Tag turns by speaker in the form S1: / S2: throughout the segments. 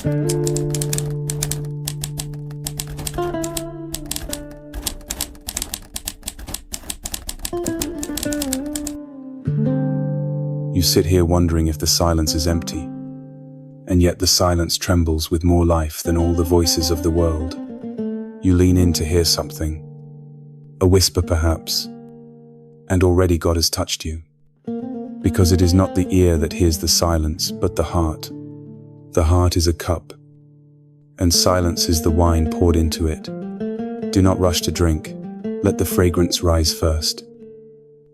S1: You sit here wondering if the silence is empty, and yet the silence trembles with more life than all the voices of the world. You lean in to hear something, a whisper perhaps, and already God has touched you. Because it is not the ear that hears the silence, but the heart. The heart is a cup, and silence is the wine poured into it. Do not rush to drink. Let the fragrance rise first.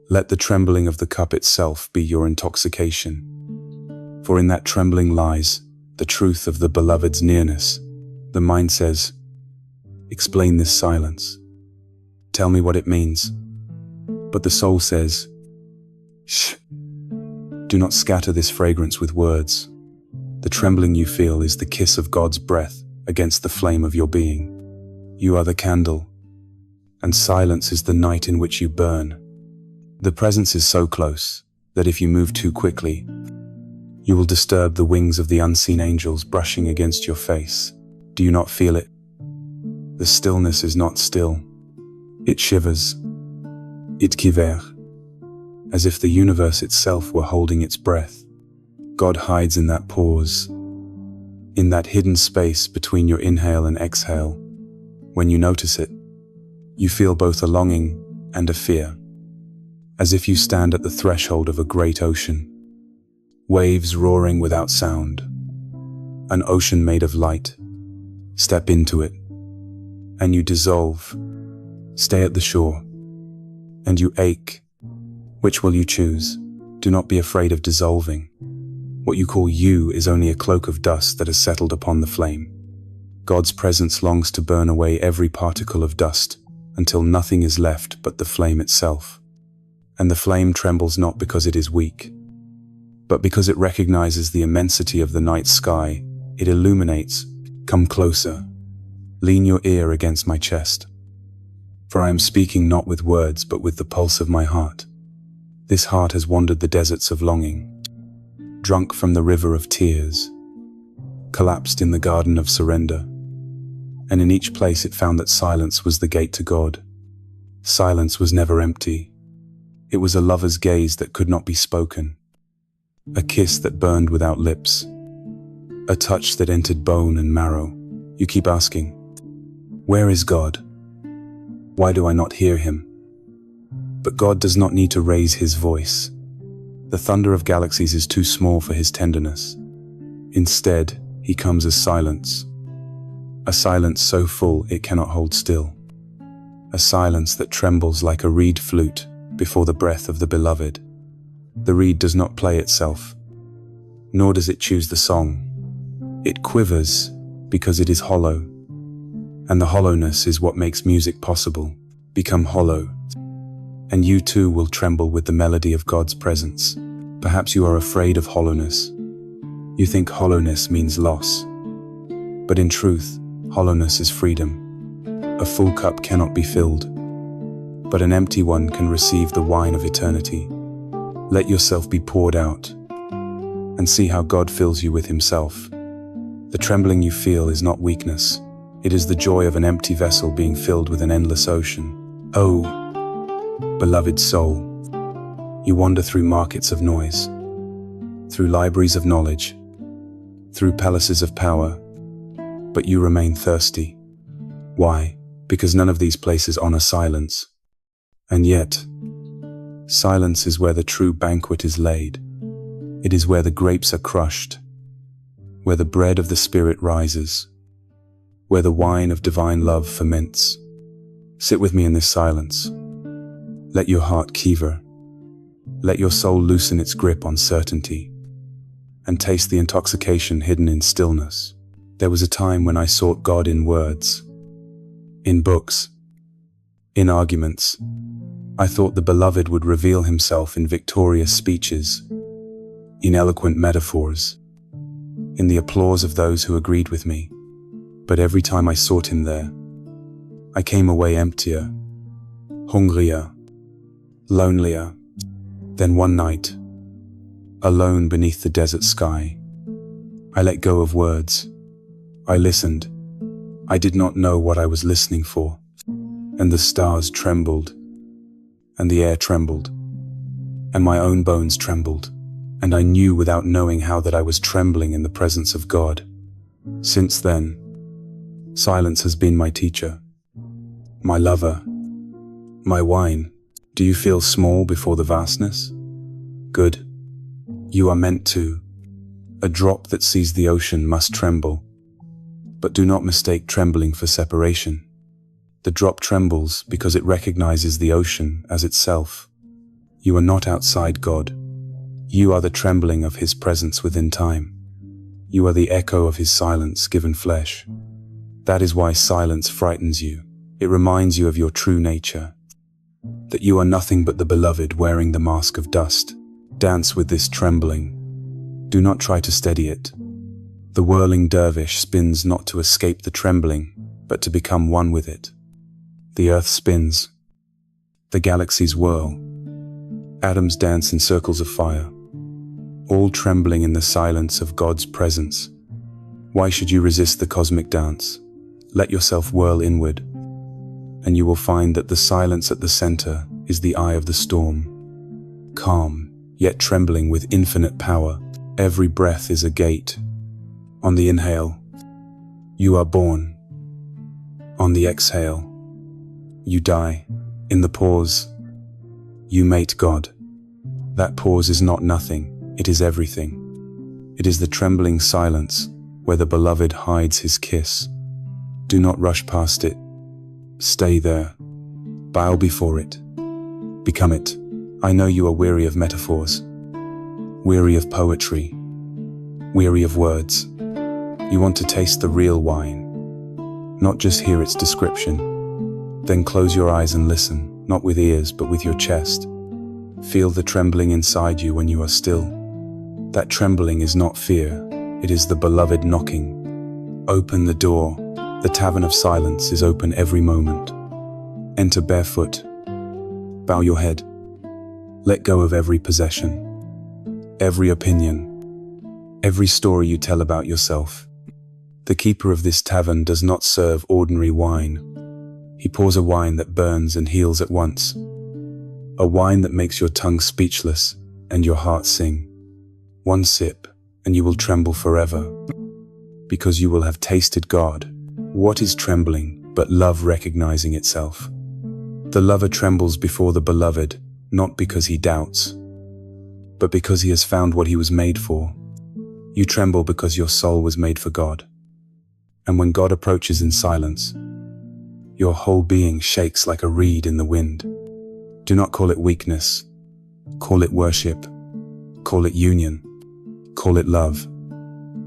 S1: Let the trembling of the cup itself be your intoxication. For in that trembling lies the truth of the beloved's nearness. The mind says, "Explain this silence. Tell me what it means." But the soul says, "Shh. Do not scatter this fragrance with words. The trembling you feel is the kiss of God's breath against the flame of your being. You are the candle, and silence is the night in which you burn. The presence is so close that if you move too quickly, you will disturb the wings of the unseen angels brushing against your face. Do you not feel it? The stillness is not still. It shivers. It quiver, as if the universe itself were holding its breath. God hides in that pause, in that hidden space between your inhale and exhale. When you notice it, you feel both a longing and a fear, as if you stand at the threshold of a great ocean. Waves roaring without sound, an ocean made of light. Step into it, and you dissolve. Stay at the shore, and you ache. Which will you choose? Do not be afraid of dissolving. What you call you is only a cloak of dust that has settled upon the flame. God's presence longs to burn away every particle of dust until nothing is left but the flame itself. And the flame trembles not because it is weak, but because it recognizes the immensity of the night sky. It illuminates. Come closer. Lean your ear against my chest. For I am speaking not with words, but with the pulse of my heart. This heart has wandered the deserts of longing, drunk from the river of tears, collapsed in the garden of surrender. And in each place it found that silence was the gate to God. Silence was never empty. It was a lover's gaze that could not be spoken, a kiss that burned without lips, a touch that entered bone and marrow. You keep asking, where is God? Why do I not hear him? But God does not need to raise his voice. The thunder of galaxies is too small for his tenderness. Instead, he comes as silence. A silence so full it cannot hold still. A silence that trembles like a reed flute before the breath of the beloved. The reed does not play itself, nor does it choose the song. It quivers because it is hollow, and the hollowness is what makes music possible. Become hollow, and you too will tremble with the melody of God's presence. Perhaps you are afraid of hollowness. You think hollowness means loss. But in truth, hollowness is freedom. A full cup cannot be filled, but an empty one can receive the wine of eternity. Let yourself be poured out, and see how God fills you with himself. The trembling you feel is not weakness. It is the joy of an empty vessel being filled with an endless ocean. Oh, beloved soul, you wander through markets of noise, through libraries of knowledge, through palaces of power, but you remain thirsty. Why? Because none of these places honor silence. And yet, silence is where the true banquet is laid. It is where the grapes are crushed, where the bread of the Spirit rises, where the wine of divine love ferments. Sit with me in this silence. Let your heart quiver. Let your soul loosen its grip on certainty, and taste the intoxication hidden in stillness. There was a time when I sought God in words, in books, in arguments. I thought the beloved would reveal himself in victorious speeches, in eloquent metaphors, in the applause of those who agreed with me. But every time I sought him there, I came away emptier, hungrier, lonelier. Then one night, alone beneath the desert sky, I let go of words. I listened. I did not know what I was listening for. And the stars trembled, and the air trembled, and my own bones trembled, and I knew without knowing how that I was trembling in the presence of God. Since then, silence has been my teacher, my lover, my wine. Do you feel small before the vastness? Good. You are meant to. A drop that sees the ocean must tremble. But do not mistake trembling for separation. The drop trembles because it recognizes the ocean as itself. You are not outside God. You are the trembling of His presence within time. You are the echo of His silence given flesh. That is why silence frightens you. It reminds you of your true nature, that you are nothing but the beloved wearing the mask of dust. Dance with this trembling. Do not try to steady it. The whirling dervish spins not to escape the trembling, but to become one with it. The earth spins. The galaxies whirl. Atoms dance in circles of fire, all trembling in the silence of God's presence. Why should you resist the cosmic dance? Let yourself whirl inward, and you will find that the silence at the center is the eye of the storm. Calm, yet trembling with infinite power. Every breath is a gate. On the inhale, you are born. On the exhale, you die. In the pause, you mate God. That pause is not nothing, it is everything. It is the trembling silence where the beloved hides his kiss. Do not rush past it. Stay there. Bow before it. Become it. I know you are weary of metaphors, weary of poetry, weary of words. You want to taste the real wine, not just hear its description. Then close your eyes and listen, not with ears but with your chest. Feel the trembling inside you when you are still. That trembling is not fear, it is the beloved knocking. Open the door. The tavern of silence is open every moment. Enter barefoot. Bow your head. Let go of every possession, every opinion, every story you tell about yourself. The keeper of this tavern does not serve ordinary wine. He pours a wine that burns and heals at once. A wine that makes your tongue speechless and your heart sing. One sip, and you will tremble forever, because you will have tasted God. What is trembling but love recognizing itself? The lover trembles before the beloved, not because he doubts, but because he has found what he was made for. You tremble because your soul was made for God. And when God approaches in silence, your whole being shakes like a reed in the wind. Do not call it weakness. Call it worship. Call it union. Call it love.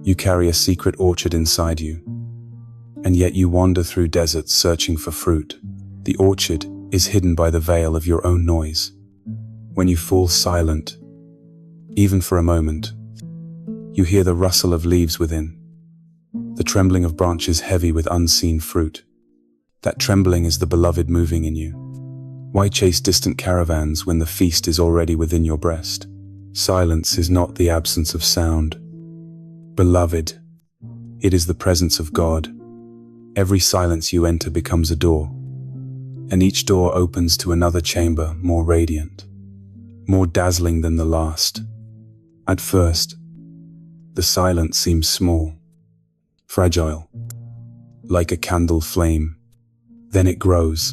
S1: You carry a secret orchard inside you, and yet you wander through deserts searching for fruit. The orchard is hidden by the veil of your own noise. When you fall silent, even for a moment, you hear the rustle of leaves within, the trembling of branches heavy with unseen fruit. That trembling is the beloved moving in you. Why chase distant caravans when the feast is already within your breast? Silence is not the absence of sound. Beloved, it is the presence of God. Every silence you enter becomes a door, and each door opens to another chamber more radiant, more dazzling than the last. At first, the silence seems small, fragile, like a candle flame. Then it grows,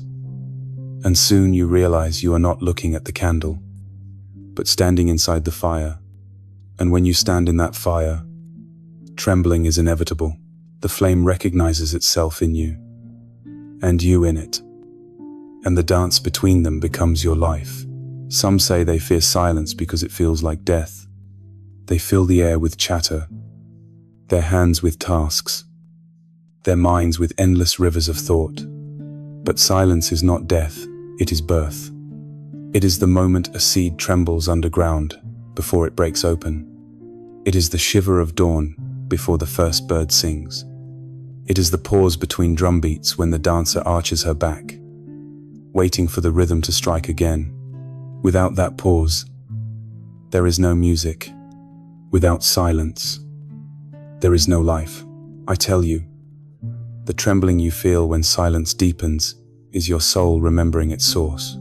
S1: and soon you realize you are not looking at the candle, but standing inside the fire. And when you stand in that fire, trembling is inevitable. The flame recognizes itself in you, and you in it, and the dance between them becomes your life. Some say they fear silence because it feels like death. They fill the air with chatter, their hands with tasks, their minds with endless rivers of thought. But silence is not death, it is birth. It is the moment a seed trembles underground before it breaks open. It is the shiver of dawn before the first bird sings. It is the pause between drum beats when the dancer arches her back, waiting for the rhythm to strike again. Without that pause, there is no music. Without silence, there is no life. I tell you, The trembling you feel when silence deepens is your soul remembering its source.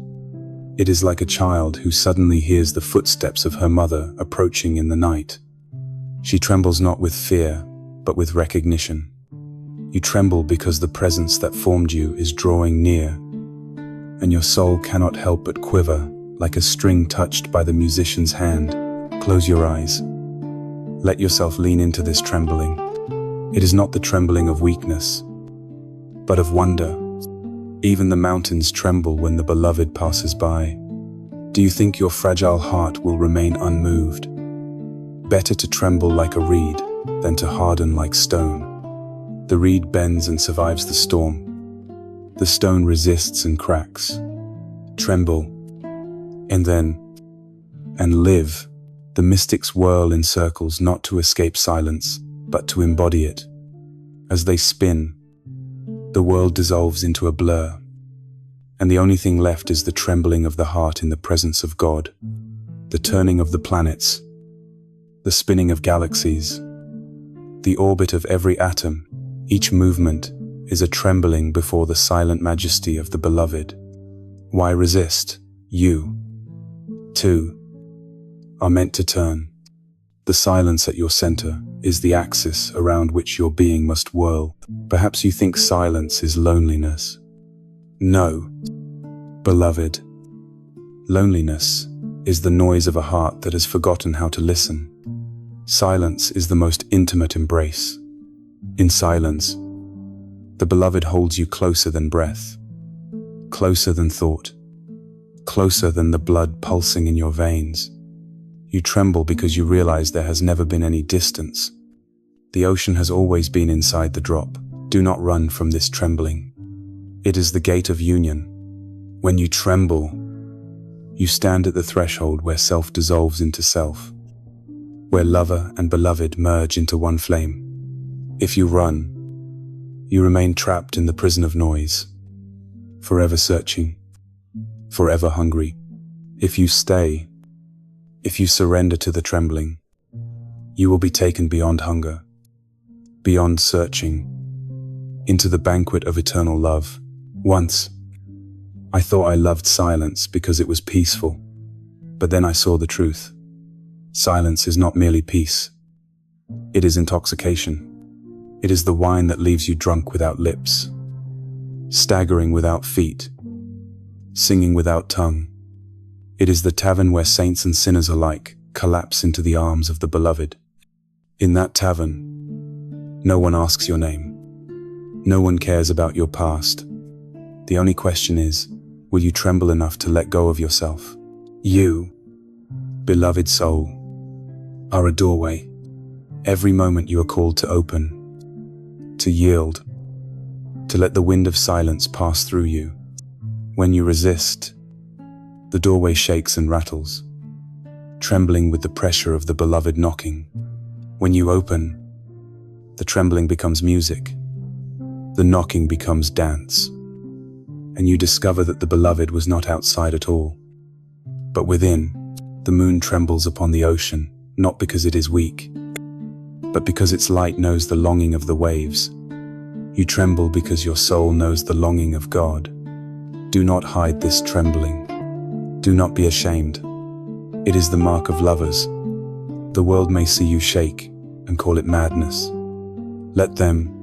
S1: It is like a child who suddenly hears the footsteps of her mother approaching in the night. She trembles not with fear, but with recognition. You tremble because the presence that formed you is drawing near, and your soul cannot help but quiver like a string touched by the musician's hand. Close your eyes. Let yourself lean into this trembling. It is not the trembling of weakness, but of wonder. Even the mountains tremble when the beloved passes by. Do you think your fragile heart will remain unmoved? Better to tremble like a reed than to harden like stone. The reed bends and survives the storm. The stone resists and cracks. Tremble, and live. The mystics whirl in circles not to escape silence, but to embody it. As they spin, the world dissolves into a blur, and the only thing left is the trembling of the heart in the presence of God, the turning of the planets, the spinning of galaxies, the orbit of every atom. Each movement is a trembling before the silent majesty of the beloved. Why resist? You, too, are meant to turn. The silence at your center is the axis around which your being must whirl. Perhaps you think silence is loneliness. No, beloved. Loneliness is the noise of a heart that has forgotten how to listen. Silence is the most intimate embrace. In silence, the beloved holds you closer than breath, closer than thought, closer than the blood pulsing in your veins. You tremble because you realize there has never been any distance. The ocean has always been inside the drop. Do not run from this trembling. It is the gate of union. When you tremble, you stand at the threshold where self dissolves into self, where lover and beloved merge into one flame. If you run, you remain trapped in the prison of noise, forever searching, forever hungry. If you stay, if you surrender to the trembling, you will be taken beyond hunger, beyond searching, into the banquet of eternal love. Once, I thought I loved silence because it was peaceful, but then I saw the truth. Silence is not merely peace. It is intoxication. It is the wine that leaves you drunk without lips, staggering without feet, singing without tongue. It is the tavern where saints and sinners alike collapse into the arms of the beloved. In that tavern, no one asks your name. No one cares about your past. The only question is, will you tremble enough to let go of yourself? You, beloved soul, are a doorway. Every moment you are called to open, to yield, to let the wind of silence pass through you. When you resist, the doorway shakes and rattles, trembling with the pressure of the beloved knocking. When you open, the trembling becomes music, the knocking becomes dance, and you discover that the beloved was not outside at all, but within. The moon trembles upon the ocean, not because it is weak, but because its light knows the longing of the waves. You tremble because your soul knows the longing of God. Do not hide this trembling. Do not be ashamed. It is the mark of lovers. The world may see you shake and call it madness. Let them.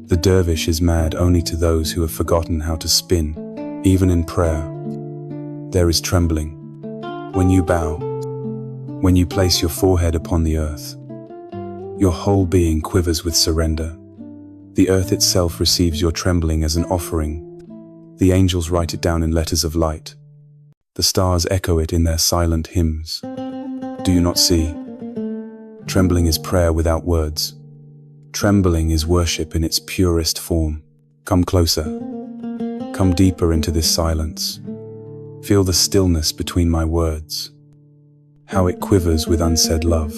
S1: The dervish is mad only to those who have forgotten how to spin. Even in prayer, there is trembling. When you bow, when you place your forehead upon the earth, your whole being quivers with surrender. The earth itself receives your trembling as an offering. The angels write it down in letters of light. The stars echo it in their silent hymns. Do you not see? Trembling is prayer without words. Trembling is worship in its purest form. Come closer. Come deeper into this silence. Feel the stillness between my words. How it quivers with unsaid love.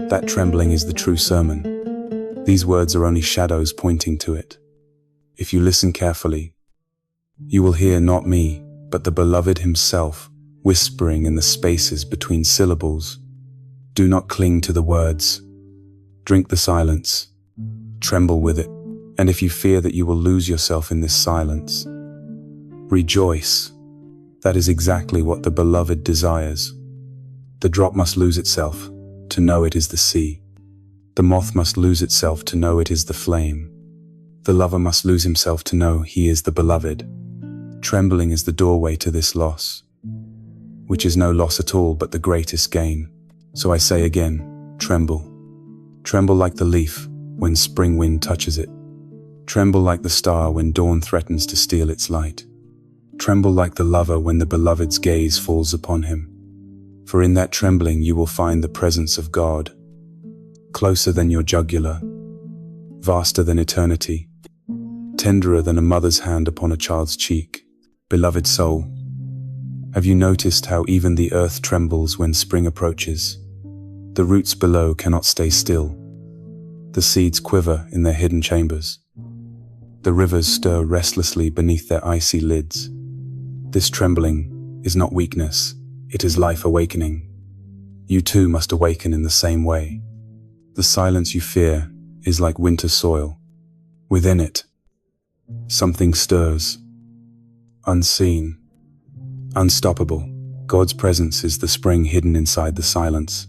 S1: That trembling is the true sermon. These words are only shadows pointing to it. If you listen carefully, you will hear not me, but the beloved himself, whispering in the spaces between syllables. Do not cling to the words. Drink the silence. Tremble with it. And if you fear that you will lose yourself in this silence, rejoice. That is exactly what the beloved desires. The drop must lose itself to know it is the sea. The moth must lose itself to know it is the flame. The lover must lose himself to know he is the beloved. Trembling is the doorway to this loss, which is no loss at all but the greatest gain. So I say again, tremble. Tremble like the leaf when spring wind touches it. Tremble like the star when dawn threatens to steal its light. Tremble like the lover when the beloved's gaze falls upon him. For in that trembling you will find the presence of God, closer than your jugular, vaster than eternity, tenderer than a mother's hand upon a child's cheek. Beloved soul, have you noticed how even the earth trembles when spring approaches? The roots below cannot stay still. The seeds quiver in their hidden chambers. The rivers stir restlessly beneath their icy lids. This trembling is not weakness, it is life awakening. You too must awaken in the same way. The silence you fear is like winter soil. Within it, something stirs. Unseen, unstoppable. God's presence is the spring hidden inside the silence.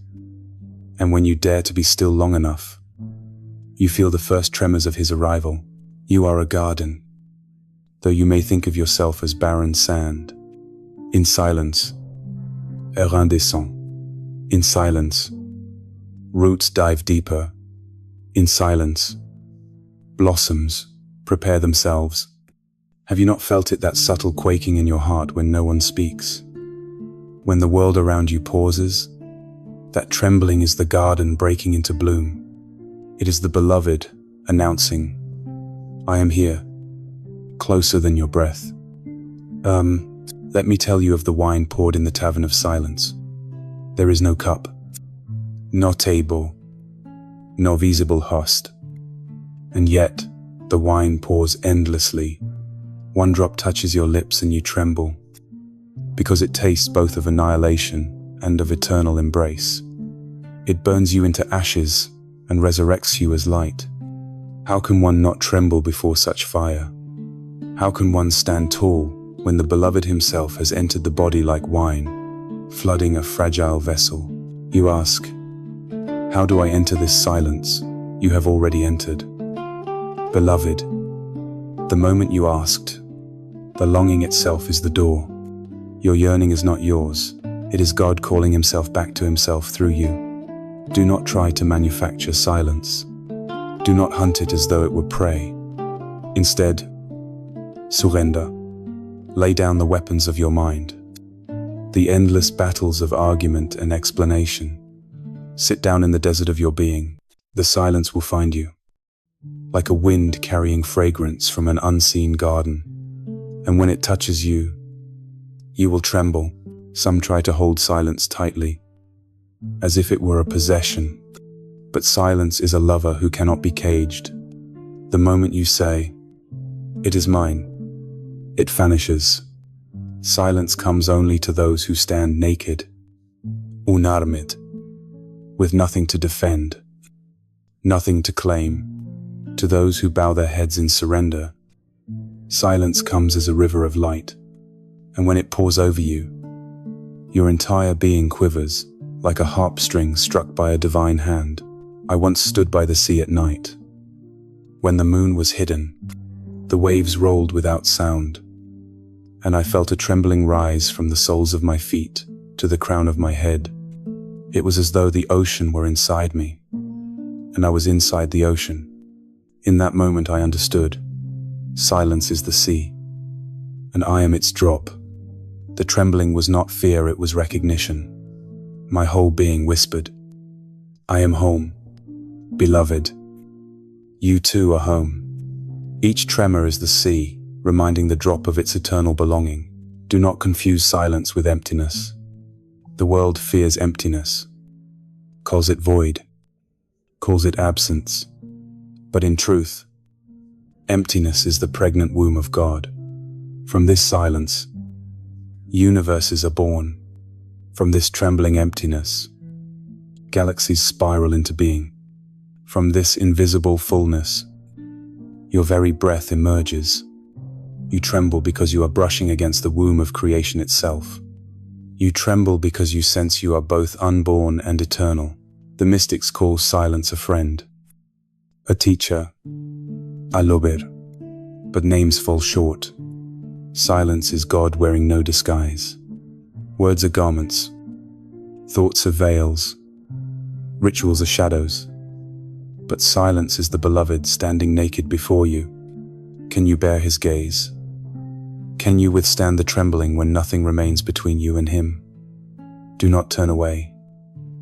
S1: And when you dare to be still long enough, you feel the first tremors of his arrival. You are a garden, though you may think of yourself as barren sand. In silence, air descend. In silence, roots dive deeper. In silence, blossoms prepare themselves. Have you not felt it, that subtle quaking in your heart when no one speaks? When the world around you pauses, that trembling is the garden breaking into bloom. It is the beloved announcing, I am here, closer than your breath. Let me tell you of the wine poured in the tavern of silence. There is no cup, no table, no visible host. And yet, the wine pours endlessly. One drop touches your lips and you tremble, because it tastes both of annihilation and of eternal embrace. It burns you into ashes and resurrects you as light. How can one not tremble before such fire? How can one stand tall when the beloved himself has entered the body like wine, flooding a fragile vessel? You ask, how do I enter this silence? You have already entered. Beloved, the moment you asked, the longing itself is the door. Your yearning is not yours. It is God calling himself back to himself through you. Do not try to manufacture silence. Do not hunt it as though it were prey. Instead, surrender. Lay down the weapons of your mind, the endless battles of argument and explanation. Sit down in the desert of your being. The silence will find you, like a wind carrying fragrance from an unseen garden. And when it touches you, you will tremble. Some try to hold silence tightly, as if it were a possession. But silence is a lover who cannot be caged. The moment you say, it is mine, it vanishes. Silence comes only to those who stand naked, unarmed, with nothing to defend, nothing to claim. To those who bow their heads in surrender, silence comes as a river of light, and when it pours over you, your entire being quivers like a harp string struck by a divine hand. I once stood by the sea at night. When the moon was hidden, the waves rolled without sound, and I felt a trembling rise from the soles of my feet to the crown of my head. It was as though the ocean were inside me, and I was inside the ocean. In that moment I understood. Silence is the sea, and I am its drop. The trembling was not fear, it was recognition. My whole being whispered, I am home. Beloved, you too are home. Each tremor is the sea, reminding the drop of its eternal belonging. Do not confuse silence with emptiness. The world fears emptiness, calls it void, calls it absence. But in truth, emptiness is the pregnant womb of God. From this silence, universes are born. From this trembling emptiness, galaxies spiral into being. From this invisible fullness, Your very breath emerges. You tremble because you are brushing against the womb of creation itself. You tremble because you sense you are both unborn and eternal. The mystics call silence a friend, a teacher, a lobir. But names fall short. Silence is God wearing no disguise. Words are garments. Thoughts are veils. Rituals are shadows. But silence is the beloved standing naked before you. Can you bear his gaze? Can you withstand the trembling when nothing remains between you and him? Do not turn away.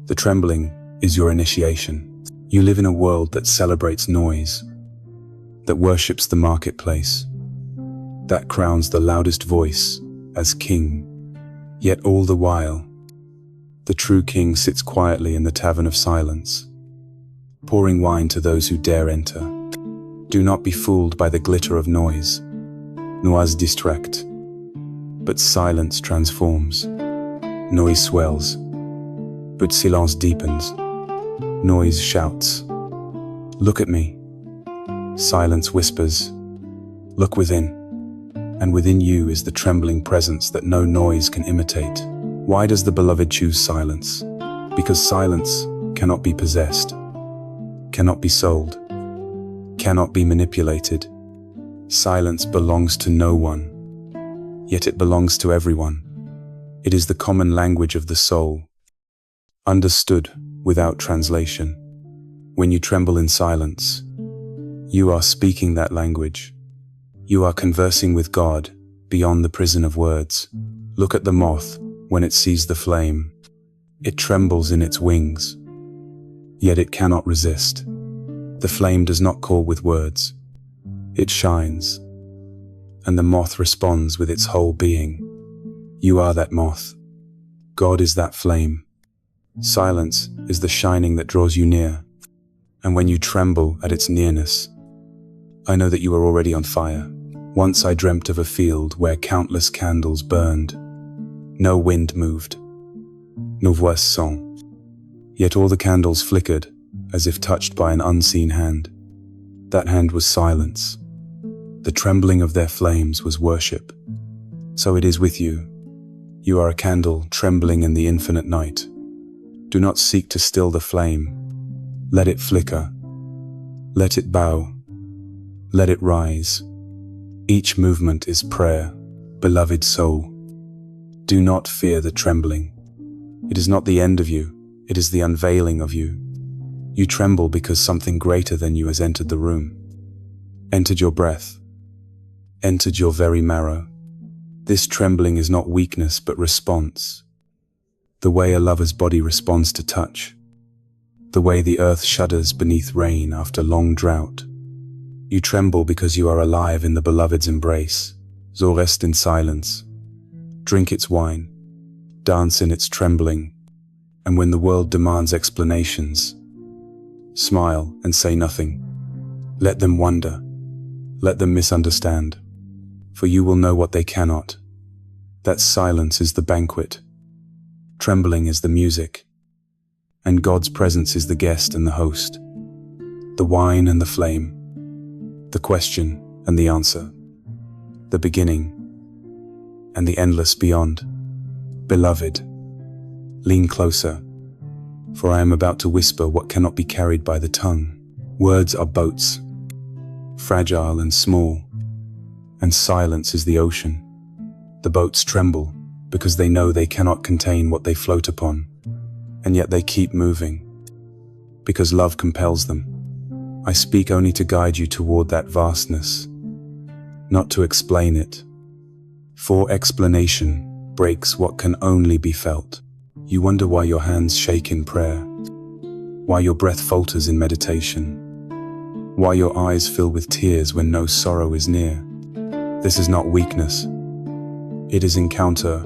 S1: The trembling is your initiation. You live in a world that celebrates noise, that worships the marketplace, that crowns the loudest voice as king. Yet all the while, the true king sits quietly in the tavern of silence, pouring wine to those who dare enter. Do not be fooled by the glitter of noise. Noise distract, but silence transforms. Noise swells, but silence deepens. Noise shouts, "Look at me." Silence whispers, "Look within." And within you is the trembling presence that no noise can imitate. Why does the beloved choose silence? Because silence cannot be possessed, cannot be sold, cannot be manipulated. Silence belongs to no one, yet it belongs to everyone. It is the common language of the soul, understood without translation. When you tremble in silence, you are speaking that language. You are conversing with God beyond the prison of words. Look at the moth when it sees the flame. It trembles in its wings, yet it cannot resist. The flame does not call with words. It shines, and the moth responds with its whole being. You are that moth. God is that flame. Silence is the shining that draws you near. And when you tremble at its nearness, I know that you are already on fire. Once I dreamt of a field where countless candles burned. No wind moved. No voix sang. Yet all the candles flickered as if touched by an unseen hand. That hand was silence. The trembling of their flames was worship. So it is with you. You are a candle trembling in the infinite night. Do not seek to still the flame. Let it flicker. Let it bow. Let it rise. Each movement is prayer, beloved soul. Do not fear the trembling. It is not the end of you. It is the unveiling of you. You tremble because something greater than you has entered the room. Entered your breath. Entered your very marrow. This trembling is not weakness but response. The way a lover's body responds to touch. The way the earth shudders beneath rain after long drought. You tremble because you are alive in the beloved's embrace. So rest in silence. Drink its wine. Dance in its trembling. And when the world demands explanations, smile and say nothing. Let them wonder. Let them misunderstand. For you will know what they cannot. That silence is the banquet. Trembling is the music. And God's presence is the guest and the host. The wine and the flame. The question and the answer. The beginning and the endless beyond. Beloved, lean closer, for I am about to whisper what cannot be carried by the tongue. Words are boats, fragile and small, and silence is the ocean. The boats tremble because they know they cannot contain what they float upon, and yet they keep moving, because love compels them. I speak only to guide you toward that vastness, not to explain it. For explanation breaks what can only be felt. You wonder why your hands shake in prayer, why your breath falters in meditation, why your eyes fill with tears when no sorrow is near. This is not weakness. It is encounter.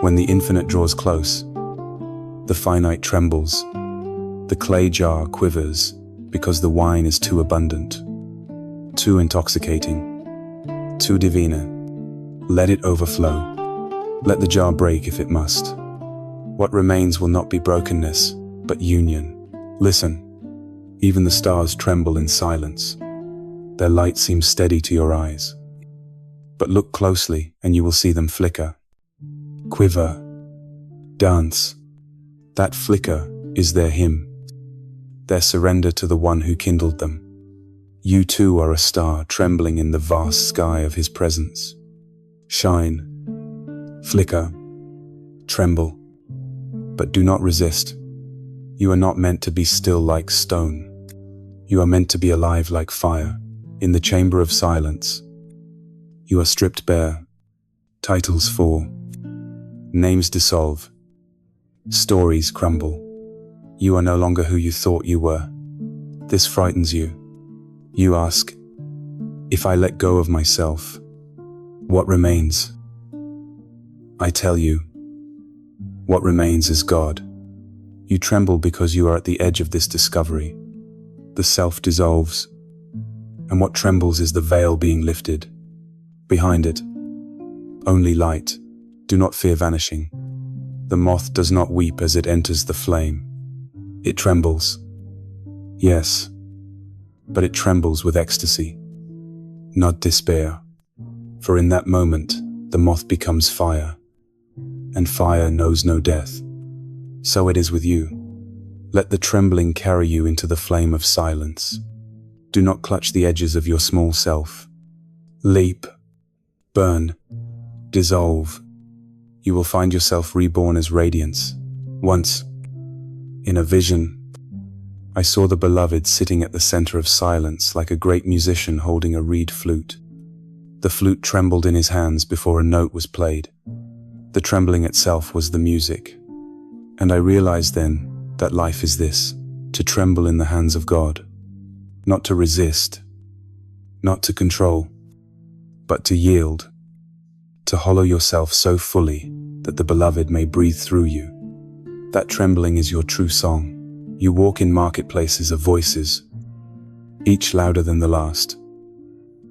S1: When the infinite draws close, the finite trembles. The clay jar quivers because the wine is too abundant, too intoxicating, too divine. Let it overflow. Let the jar break if it must. What remains will not be brokenness, but union. Listen. Even the stars tremble in silence. Their light seems steady to your eyes. But look closely and you will see them flicker, quiver, dance. That flicker is their hymn, their surrender to the one who kindled them. You too are a star trembling in the vast sky of his presence. Shine, flicker, tremble, but do not resist. You are not meant to be still like stone. You are meant to be alive like fire, in the chamber of silence. You are stripped bare, titles fall, names dissolve, stories crumble. You are no longer who you thought you were. This frightens you. You ask, if I let go of myself, what remains? I tell you, what remains is God. You tremble because you are at the edge of this discovery. The self dissolves, and what trembles is the veil being lifted. Behind it, only light. Do not fear vanishing. The moth does not weep as it enters the flame. It trembles. Yes, but it trembles with ecstasy, not despair. For in that moment, the moth becomes fire, and fire knows no death. So it is with you. Let the trembling carry you into the flame of silence. Do not clutch the edges of your small self. Leap, burn, dissolve. You will find yourself reborn as radiance. Once, in a vision, I saw the beloved sitting at the center of silence like a great musician holding a reed flute. The flute trembled in his hands before a note was played. The trembling itself was the music. And I realized then that life is this, to tremble in the hands of God. Not to resist, not to control, but to yield, to hollow yourself so fully that the beloved may breathe through you. That trembling is your true song. You walk in marketplaces of voices, each louder than the last,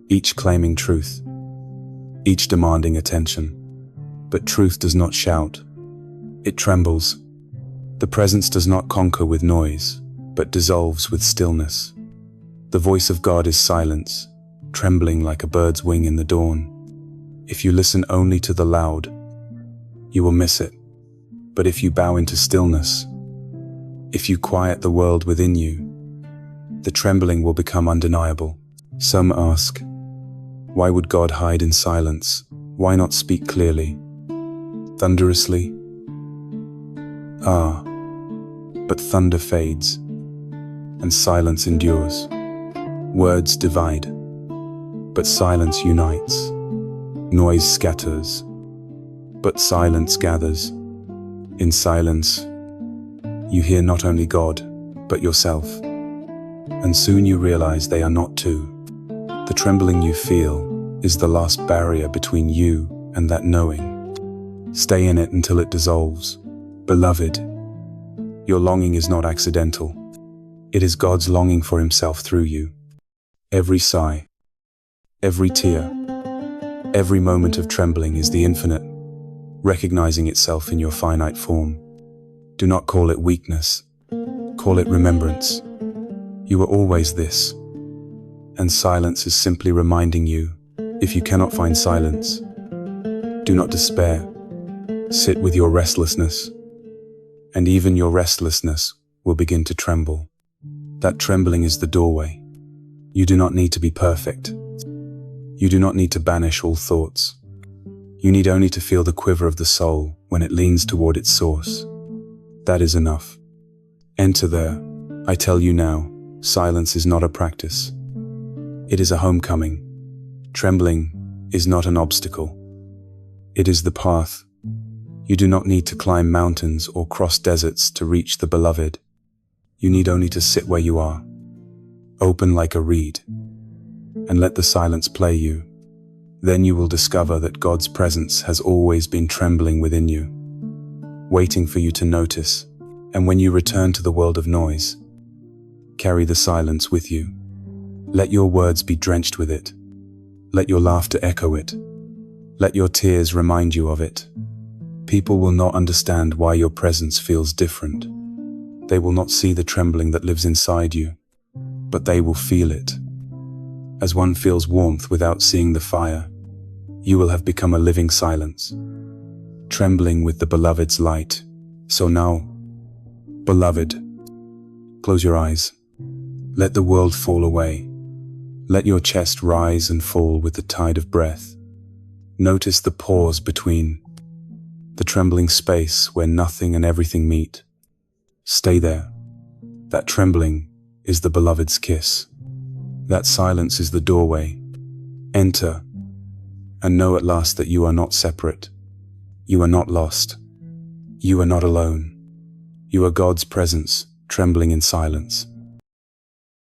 S1: each claiming truth, each demanding attention. But truth does not shout, it trembles. The presence does not conquer with noise, but dissolves with stillness. The voice of God is silence, trembling like a bird's wing in the dawn. If you listen only to the loud, you will miss it. But if you bow into stillness, if you quiet the world within you, the trembling will become undeniable. Some ask, why would God hide in silence? Why not speak clearly, thunderously? Ah, but thunder fades, and silence endures. Words divide, but silence unites. Noise scatters, but silence gathers. In silence, you hear not only God, but yourself. And soon you realize they are not two. The trembling you feel is the last barrier between you and that knowing. Stay in it until it dissolves. Beloved, your longing is not accidental. It is God's longing for himself through you. Every sigh, every tear, every moment of trembling is the infinite, recognizing itself in your finite form. Do not call it weakness. Call it remembrance. You were always this. And silence is simply reminding you, if you cannot find silence, do not despair. Sit with your restlessness, and even your restlessness will begin to tremble. That trembling is the doorway. You do not need to be perfect. You do not need to banish all thoughts. You need only to feel the quiver of the soul when it leans toward its source. That is enough. Enter there. I tell you now, silence is not a practice. It is a homecoming. Trembling is not an obstacle. It is the path. You do not need to climb mountains or cross deserts to reach the beloved. You need only to sit where you are, open like a reed, and let the silence play you. Then you will discover that God's presence has always been trembling within you, waiting for you to notice. And when you return to the world of noise, carry the silence with you. Let your words be drenched with it. Let your laughter echo it. Let your tears remind you of it. People will not understand why your presence feels different. They will not see the trembling that lives inside you, but they will feel it. As one feels warmth without seeing the fire, you will have become a living silence, trembling with the beloved's light. So now, beloved, close your eyes. Let the world fall away. Let your chest rise and fall with the tide of breath. Notice the pause between, the trembling space where nothing and everything meet. Stay there. That trembling is the beloved's kiss. That silence is the doorway. Enter, and know at last that you are not separate. You are not lost. You are not alone. You are God's presence, trembling in silence.